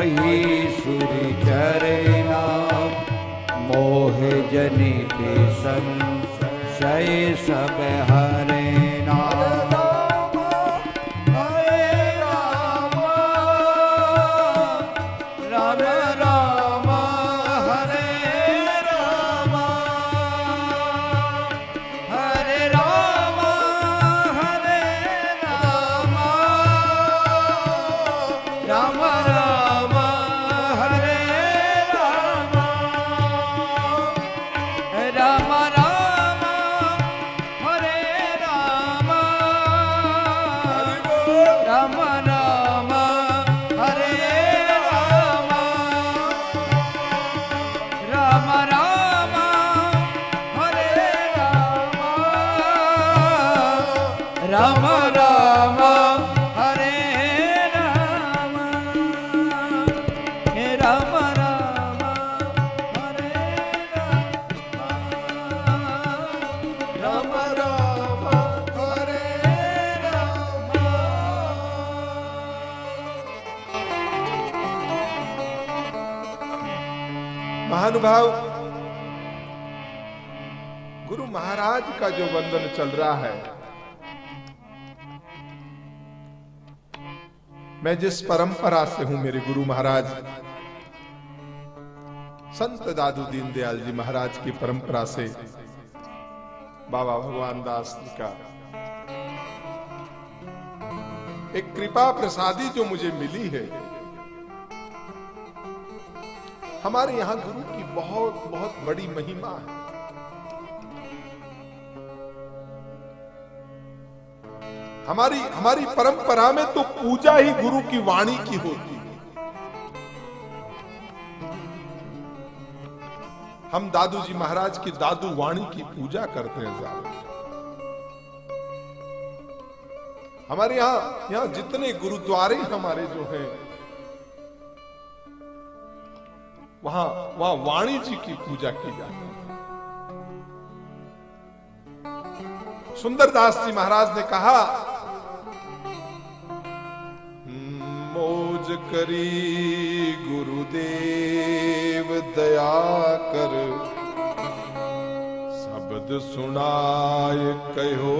कही सुरि चरना मोह जनित संशय सब हरेना। राम राम हरे राम, हे राम राम हरे राम, राम राम हरे राम। महानुभाव, गुरु महाराज का जो वंदन चल रहा है, मैं जिस परंपरा से हूं, मेरे गुरु महाराज संत दादू दीनदयाल जी महाराज की परंपरा से बाबा भगवान दास जी का एक कृपा प्रसादी जो मुझे मिली है, हमारे यहां गुरु की बहुत बहुत बड़ी महिमा है। हमारी परंपरा में तो पूजा ही गुरु की वाणी की होती है। हम दादू जी महाराज की दादू वाणी की पूजा करते हैं ज्यादा। हमारे यहां जितने गुरुद्वारे हमारे जो हैं, वहां वाणी जी की पूजा की जाती है। सुंदरदास जी महाराज ने कहा, मौज करी गुरुदेव दया कर, शब्द सुनाए कहो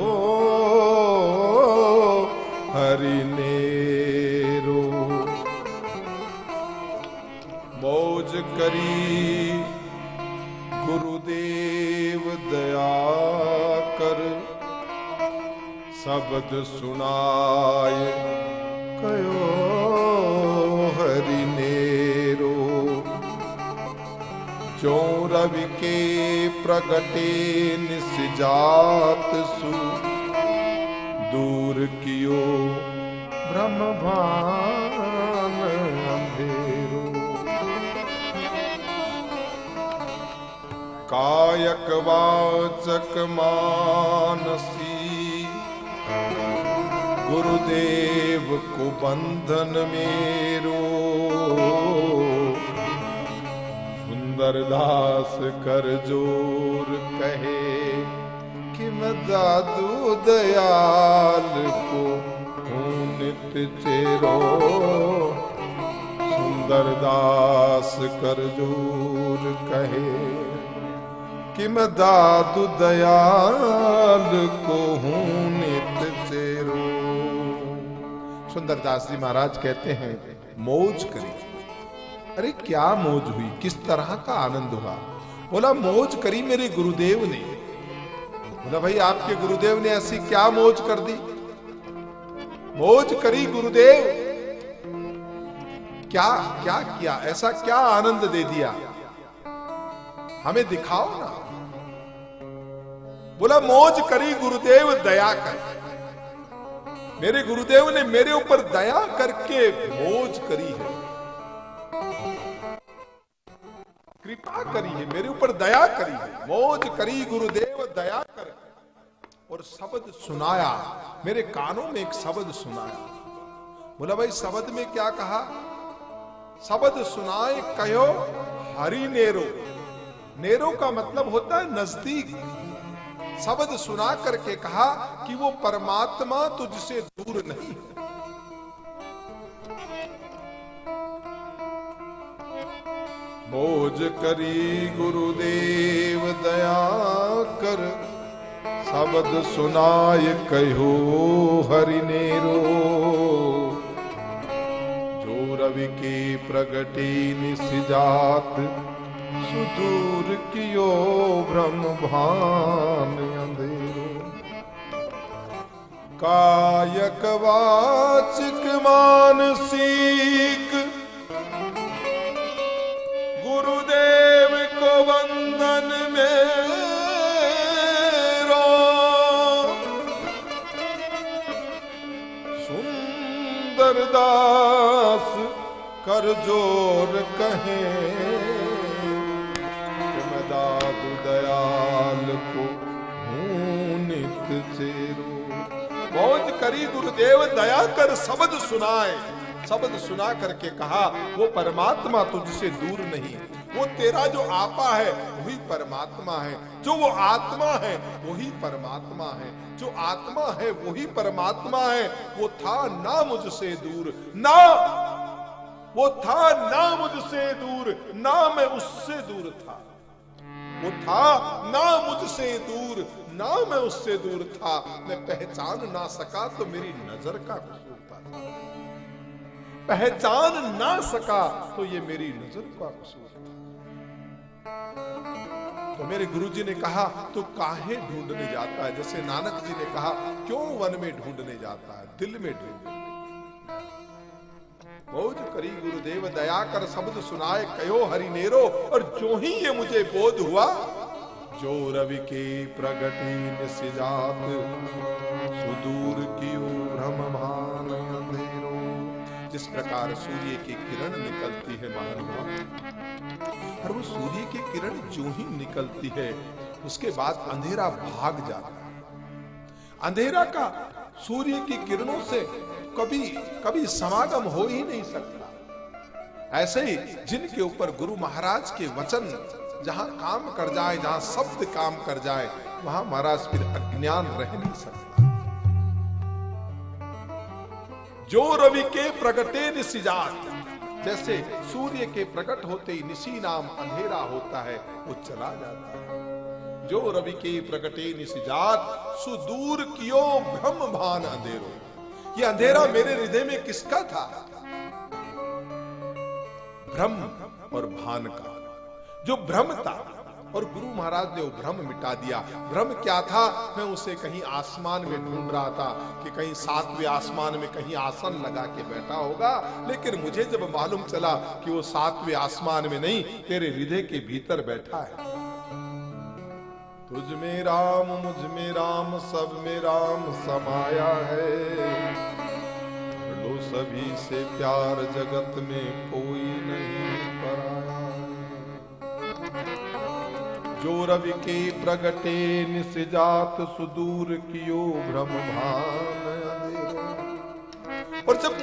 हरि नेरो। मौज करी गुरुदेव दया कर, शब्द सुनाए कयो हरि नेरो। जो रवि के प्रगटे निसजात सु, दूर कियो ब्रह्म भान अंधेरो। कायक वाचक मानसी, गुरुदेव को बंधन मेरो। सुंदरदास कर जोर कहे कि मैं दादू दयाल को हूं नित चेरो। सुंदरदास कर जोर कहे कि मैं दादू दयाल को हूं नित चेरो। सुंदरदास जी महाराज कहते हैं, मौज करी। अरे क्या मौज हुई, किस तरह का आनंद हुआ? बोला मौज करी मेरे गुरुदेव ने। बोला भाई आपके गुरुदेव ने ऐसी क्या मौज कर दी? मौज करी गुरुदेव, क्या क्या किया, ऐसा क्या आनंद दे दिया, हमें दिखाओ ना। बोला मौज करी गुरुदेव दया कर। मेरे गुरुदेव ने मेरे ऊपर दया करके मौज करी है, कृपा करी है, मेरे ऊपर दया करी है। मौज करी गुरुदेव दया कर, और शब्द सुनाया, मेरे कानों में एक शब्द सुनाया। बोला भाई शब्द में क्या कहा? शब्द सुनाए कहो हरि नेरो। नेरो का मतलब होता है नजदीक। शब्द सुना करके कहा कि वो परमात्मा तुझसे दूर नहीं। मौज करी गुरुदेव दया कर, शब्द सुनाय कहो हरि नेरो। जो रवि के प्रगटे निसिजात, सुदूर कियो ब्रह्म भान अंधेरो। कायक वाचिक मानसिक, गुरुदेव को वंदन मेरो। सुंदर दास कर जोर कहे, दादु दयाल को हूं नित चेरो। मौज करी गुरुदेव दया कर, शब्द सुनाए। शब्द सुना करके कहा वो परमात्मा तुझसे दूर नहीं, वो तेरा जो आपा है वही परमात्मा है, जो वो आत्मा है वही परमात्मा है, जो आत्मा है वही परमात्मा है। वो था ना मुझसे दूर, ना वो था ना मुझसे दूर, ना मैं उससे दूर था। वो था ना मुझसे दूर, ना मैं उससे दूर था। मैं पहचान ना सका तो मेरी नजर का कसूर था। पहचान ना सका तो ये मेरी नजर का कसूर था। तो मेरे गुरुजी ने कहा तो काहे ढूंढने जाता है, जैसे नानक जी ने कहा क्यों वन में ढूंढने जाता है, दिल में ढूंढने। मौज करी गुरुदेव दया कर, शब्द सुनाए कहो हरि नेरो। और जो ही ये मुझे बोध हुआ, जो रवि के प्रगति निसिजात, सुदूर कियो भ्रम भान अंधेरो। जिस प्रकार सूर्य की किरण निकलती है महानुभाव, और वो सूर्य की किरण जो ही निकलती है उसके बाद अंधेरा भाग जाता है। अंधेरा का सूर्य की किरणों से कभी कभी समागम हो ही नहीं सकता। ऐसे ही जिनके ऊपर गुरु महाराज के वचन जहां काम कर जाए, जहां शब्द काम कर जाए, वहां महाराज फिर अज्ञान रह नहीं सकता। जो रवि के प्रगटे निसिजात, जैसे सूर्य के प्रकट होते ही निशी नाम अंधेरा होता है, वो चला जाता है। जो रवि के प्रगटे निसिजात, सुदूर कियो ब्रह्म भान अंधेरो। ये अंधेरा मेरे हृदय में किसका था? ब्रह्म और भान का। जो भ्रम था, और गुरु महाराज ने वो भ्रम मिटा दिया। भ्रम क्या था? मैं उसे कहीं आसमान में ढूंढ रहा था कि कहीं 7वें आसमान में कहीं आसन लगा के बैठा होगा, लेकिन मुझे जब मालूम चला कि वो 7वें आसमान में नहीं, तेरे हृदय के भीतर बैठा है। तुझ में राम, मुझ में राम, सब में राम समाया है। लो सभी से प्यार, जगत में कोई नहीं पराया। जो रवि के प्रगटे निसिजात, सुदूर कियो भ्रम भान अंधेरो। और जब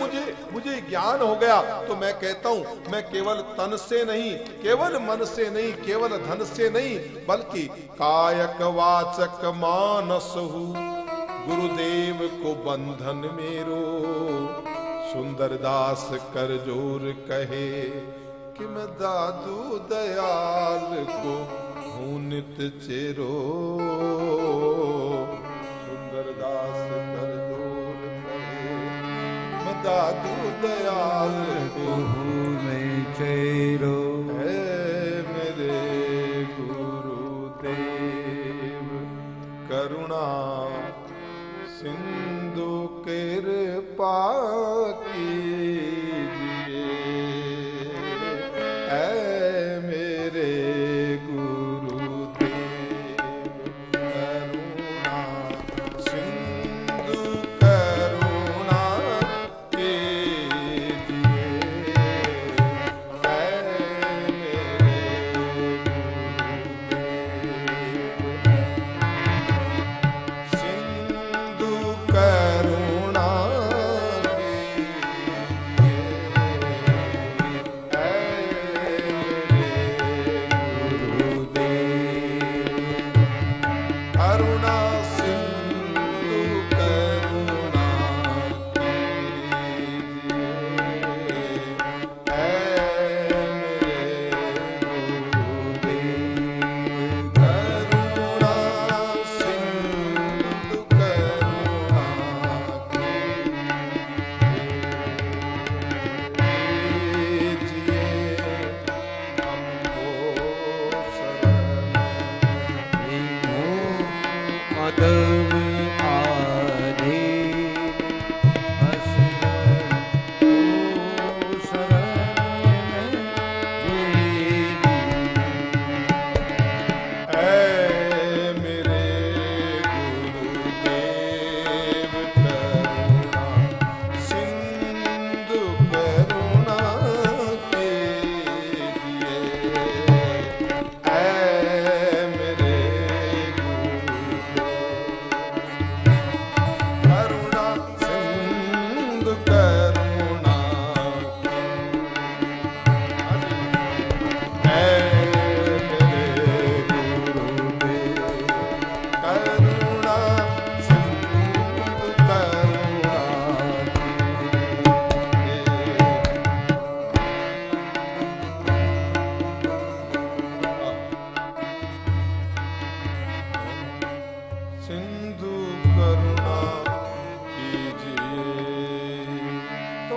मुझे ज्ञान हो गया तो मैं कहता हूं, मैं केवल तन से नहीं, केवल मन से नहीं, केवल धन से नहीं, बल्कि कायक वाचक मानस हूं। गुरुदेव को बंधन मेरो, सुंदर दास कर जोर कहे कि मैं दादू दयाल को हूं नित चेरो। सुंदर दास कर जोर कहे, मैं दादू दयाल को हूं नित चेरो। है मेरे गुरुदेव करुणा सिंधु कृपा कीजिए। ऐ मेरे गुरुदेव करुणा सिंधु करुणा कीजिए। ऐ मेरे गुरुदेव सिंधु करुणा कीजिए।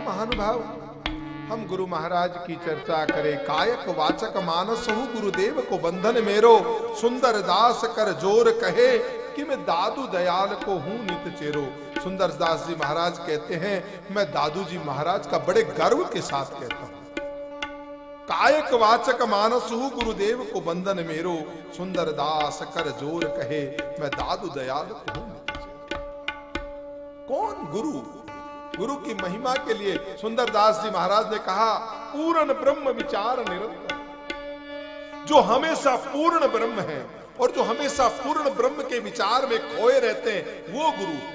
तो महानुभाव हम गुरु महाराज की चर्चा करें। कायक वाचक मानस हूँ गुरुदेव को बंधन मेरो, सुंदर दास कर जोर कहे कि मैं दादू दयाल को हूं नित चेरो। सुंदर दास जी महाराज कहते हैं, मैं दादू जी महाराज का बड़े गर्व के साथ कहता हूं। कायक वाचक मानस हूँ गुरुदेव को बंधन मेरो, सुंदर दास कर जोर कहे मैं दादू दयाल को हूं नित चेरो। कौन गुरु? गुरु की महिमा के लिए सुंदर दास जी महाराज ने कहा, पूर्ण ब्रह्म विचार निरंतर। जो हमेशा पूर्ण ब्रह्म है और जो हमेशा पूर्ण ब्रह्म के विचार में खोए रहते हैं वो गुरु है।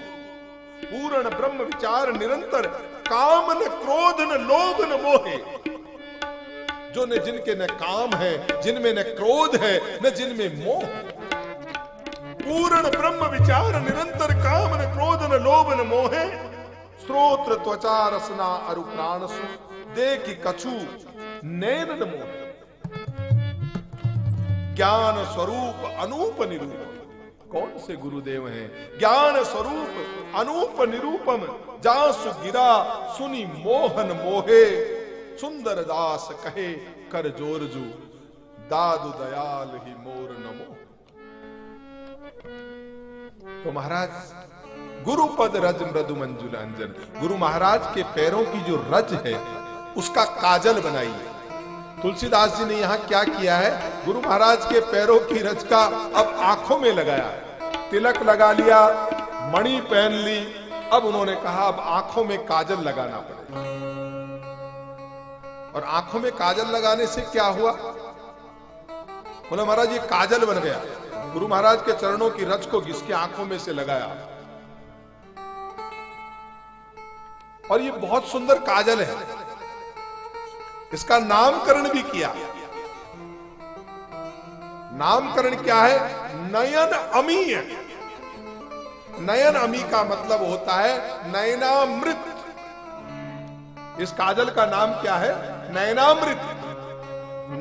पूर्ण ब्रह्म विचार निरंतर, काम न क्रोध न लोभ न मोहे। जो न जिनके न काम है, जिनमें न क्रोध है, न जिनमें मोह। पूर्ण ब्रह्म विचार निरंतर, काम न क्रोध न लोभ न मोहे। श्रोत्र त्वचा रसना अरु प्राण सु, देखि कछु नैन न मोहे। ज्ञान स्वरूप अनूप निरूपम। कौन से गुरुदेव हैं? ज्ञान स्वरूप अनूप निरूपम, जासु गिरा सुनी मोहन मोहे। सुंदर दास कहे कर जोरजू, दादू दयाल ही मोर नमो। तो महाराज गुरुपद रज मृदु मंजुल अंजन, गुरु महाराज के पैरों की जो रज है उसका काजल बनाई है। तुलसीदास जी ने यहां क्या किया है? गुरु महाराज के पैरों की रज का अब आंखों में लगाया है। तिलक लगा लिया, मणि पहन ली, अब उन्होंने कहा अब आंखों में काजल लगाना पड़ेगा। और आंखों में काजल लगाने से क्या हुआ? बोला महाराज ये काजल बन गया। गुरु महाराज के चरणों की रज को घिस के आंखों में से लगाया और ये बहुत सुंदर काजल है। इसका नामकरण भी किया। नामकरण क्या है? नयन अमीय। नयन अमी का मतलब होता है नयनामृत। इस काजल का नाम क्या है? नयनामृत।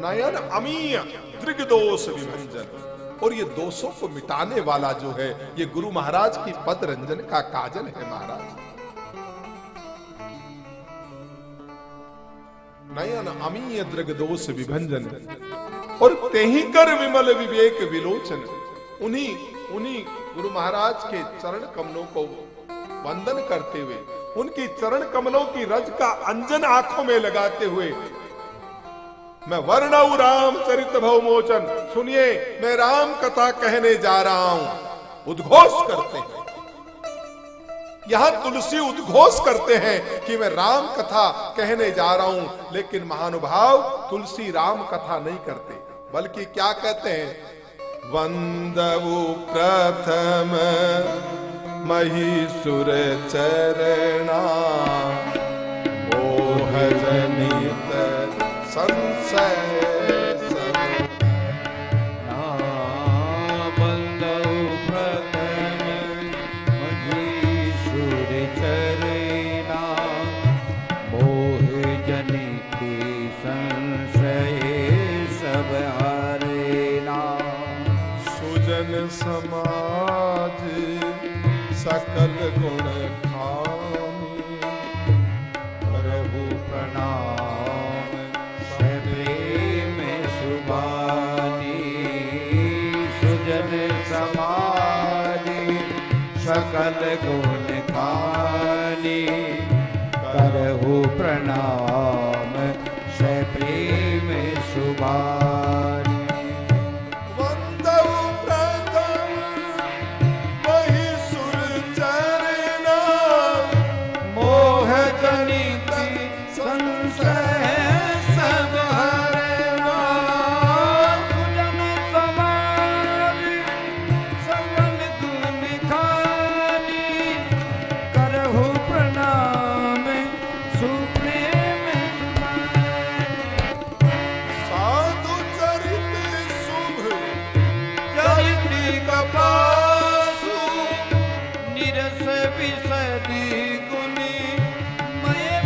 नयन अमीय दृग्दोष विभंजन। और ये दोषों को मिटाने वाला जो है ये गुरु महाराज की पद रंजन का काजल है। महाराज नयन अमीय दृग्दोष विभंजन और तेहि कर विमल विवेक विलोचन। उन्हीं गुरु महाराज के चरण कमलों को वंदन करते हुए, उनकी चरण कमलों की रज का अंजन आंखों में लगाते हुए मैं वर्णऊ राम चरित भवमोचन। सुनिए, मैं राम कथा कहने जा रहा हूं। उद्घोष करते हैं यहां तुलसी, उद्घोष करते हैं कि मैं राम कथा कहने जा रहा हूं। लेकिन महानुभाव तुलसी राम कथा नहीं करते, बल्कि क्या कहते हैं? वंदऊ प्रथम महिषुर चरणा, मोह जनित संशय समाज सकल गुण खानी, प्रभु प्रणाम प्रेम सुबानी। सुजन समाज सकल गुण खानी, करहु प्रणाम से प्रेम सुबानी। विसदी गुनी मैं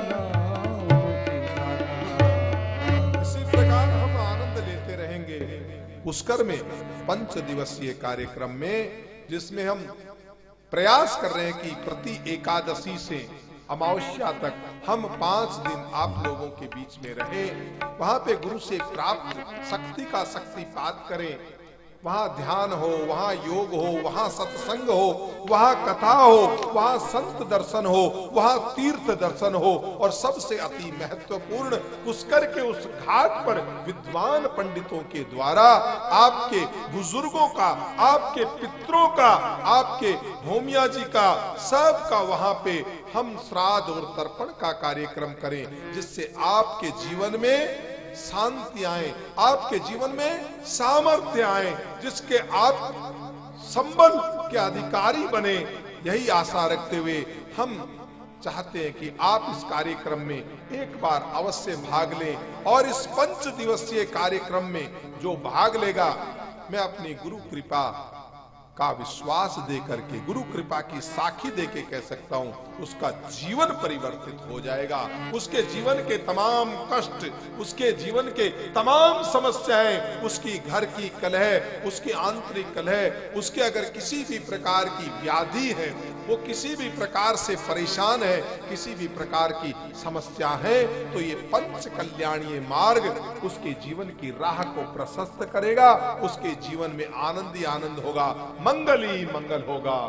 नाम सिमरना। इसी प्रकार हम आनंद लेते रहेंगे पुष्कर में 5 दिवसीय कार्यक्रम में, जिसमें हम प्रयास कर रहे हैं कि प्रति एकादशी से अमावस्या तक हम 5 दिन आप लोगों के बीच में रहे, वहां पे गुरु से प्राप्त शक्ति का शक्तिपात करें, वहां ध्यान हो, वहां योग हो, वहां सत्संग हो, वहां कथा हो, वहां संत दर्शन हो, वहां तीर्थ दर्शन हो, और सबसे अति महत्वपूर्ण पुष्कर के उस घाट पर विद्वान पंडितों के द्वारा आपके बुजुर्गों का, आपके पितरों का, आपके भौमिया जी का, सबका वहां पे हम श्राद्ध और तर्पण का कार्यक्रम करें, जिससे आपके जीवन में शांति आए, आपके जीवन में सामर्थ्य आए, जिसके आप संबल के अधिकारी बने। यही आशा रखते हुए हम चाहते हैं कि आप इस कार्यक्रम में एक बार अवश्य भाग लें, और इस 5 दिवसीय कार्यक्रम में जो भाग लेगा, मैं अपनी गुरु कृपा का विश्वास दे करके, गुरु कृपा की साखी दे के कह सकता हूं, उसका जीवन परिवर्तित हो जाएगा। उसके जीवन के तमाम कष्ट, उसके जीवन के तमाम समस्याएं, उसकी घर की कलह, उसकी आंतरिक कलह, उसके अगर किसी भी प्रकार की व्याधि है, वो किसी भी प्रकार से परेशान है, किसी भी प्रकार की समस्या है, तो ये 5 कल्याणीय मार्ग उसके जीवन की राह को प्रशस्त करेगा, उसके जीवन में आनंद ही आनंद होगा, मंगल ही मंगल होगा।